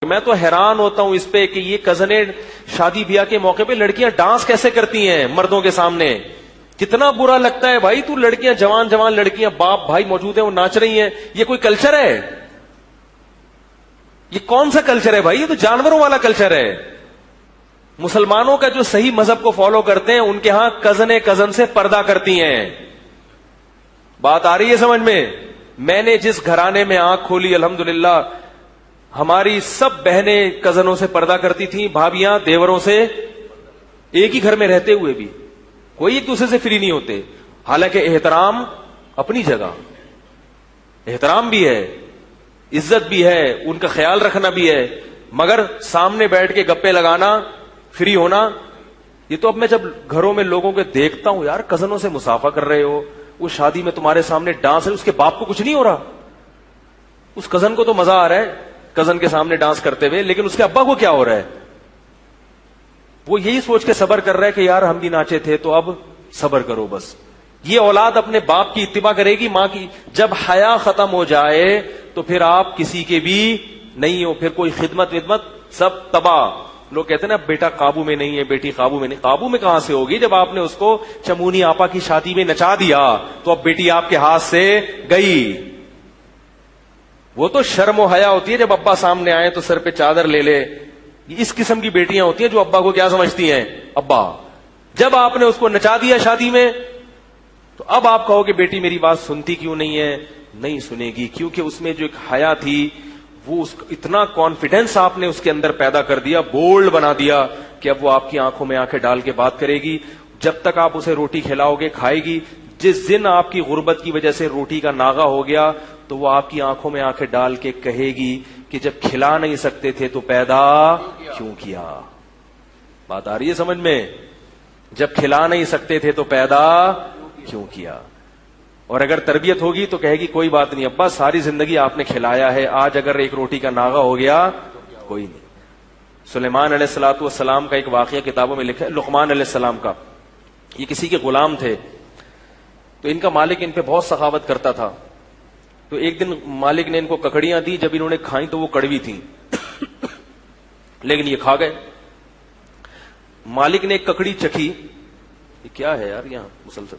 میں تو حیران ہوتا ہوں اس پہ کہ یہ کزنیں شادی بیاہ کے موقع پہ لڑکیاں ڈانس کیسے کرتی ہیں مردوں کے سامنے. کتنا برا لگتا ہے بھائی. تو لڑکیاں جوان جوان لڑکیاں باپ بھائی موجود ہیں وہ ناچ رہی ہیں. یہ کوئی کلچر ہے؟ یہ کون سا کلچر ہے بھائی؟ یہ تو جانوروں والا کلچر ہے. مسلمانوں کا جو صحیح مذہب کو فالو کرتے ہیں ان کے ہاں کزن سے پردہ کرتی ہیں. بات آ رہی ہے سمجھ میں؟ میں نے جس گھرانے میں آنکھ کھولی الحمدللہ ہماری سب بہنیں کزنوں سے پردہ کرتی تھیں, بھابیاں دیوروں سے, ایک ہی گھر میں رہتے ہوئے بھی کوئی ایک دوسرے سے فری نہیں ہوتے. حالانکہ احترام اپنی جگہ, احترام بھی ہے, عزت بھی ہے, ان کا خیال رکھنا بھی ہے, مگر سامنے بیٹھ کے گپے لگانا, فری ہونا, یہ تو اب میں جب گھروں میں لوگوں کے دیکھتا ہوں یار کزنوں سے مسافہ کر رہے ہو, وہ شادی میں تمہارے سامنے ڈانس ہے, اس کے باپ کو کچھ نہیں ہو رہا, اس کزن کو تو مزہ آ رہا ہے کزن کے سامنے ڈانس کرتے ہوئے, لیکن اس کے ابا کو کیا ہو رہا ہے؟ وہ یہی سوچ کے صبر کر رہا ہے کہ یار ہم بھی ناچے تھے تو اب صبر کرو بس. یہ اولاد اپنے باپ کی اتباع کرے گی, ماں کی. جب حیا ختم ہو جائے تو پھر آپ کسی کے بھی نہیں ہو, پھر کوئی خدمت سب تباہ. لوگ کہتے ہیں نا بیٹا قابو میں نہیں ہے, بیٹی قابو میں نہیں. قابو میں کہاں سے ہوگی جب آپ نے اس کو چمونی آپا کی شادی میں نچا دیا تو اب بیٹی آپ کے ہاتھ سے گئی. وہ تو شرم و حیا ہوتی ہے جب ابا سامنے آئے تو سر پہ چادر لے لے. اس قسم کی بیٹیاں ہوتی ہیں جو ابا کو کیا سمجھتی ہیں؟ ابا. جب آپ نے اس کو نچا دیا شادی میں تو اب آپ کہو کہ بیٹی میری بات سنتی کیوں نہیں ہے؟ نہیں سنے گی, کیونکہ اس میں جو ایک حیا تھی وہ اتنا کانفیڈینس آپ نے اس کے اندر پیدا کر دیا, بولڈ بنا دیا کہ اب وہ آپ کی آنکھوں میں آنکھیں ڈال کے بات کرے گی. جب تک آپ اسے روٹی کھلاؤ گے کھائے گی. جس دن آپ کی غربت کی وجہ سے روٹی کا ناغہ ہو گیا تو وہ آپ کی آنکھوں میں آنکھیں ڈال کے کہے گی کہ جب کھلا نہیں سکتے تھے تو پیدا کیوں کیا. بات آ رہی ہے سمجھ میں؟ جب کھلا نہیں سکتے تھے تو پیدا کیوں کیا. اور اگر تربیت ہوگی تو کہے گی کوئی بات نہیں ابا, ساری زندگی آپ نے کھلایا ہے, آج اگر ایک روٹی کا ناغہ ہو گیا کوئی نہیں. سلیمان علیہ الصلوۃ والسلام کا ایک واقعہ کتابوں میں لکھا ہے, لقمان علیہ السلام کا. یہ کسی کے غلام تھے تو ان کا مالک ان پہ بہت سخاوت کرتا تھا. تو ایک دن مالک نے ان کو ککڑیاں دی, جب انہوں نے کھائیں تو وہ کڑوی تھیں لیکن یہ کھا گئے. مالک نے ایک ککڑی چکھی, یہ کیا ہے یار یہاں مسلسل.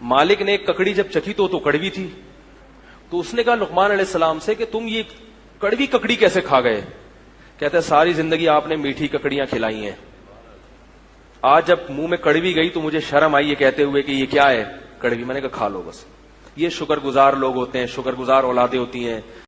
مالک نے ایک ککڑی جب چکھی تو کڑوی تھی. تو اس نے کہا لقمان علیہ السلام سے کہ تم یہ کڑوی ککڑی کیسے کھا گئے؟ کہتے ہیں ساری زندگی آپ نے میٹھی ککڑیاں کھلائی ہیں, آج جب منہ میں کڑوی گئی تو مجھے شرم آئی یہ کہتے ہوئے کہ یہ کیا ہے؟ کڑوی. میں نے کہا کھا لو بس. یہ شکر گزار لوگ ہوتے ہیں, شکر گزار اولادیں ہوتی ہیں.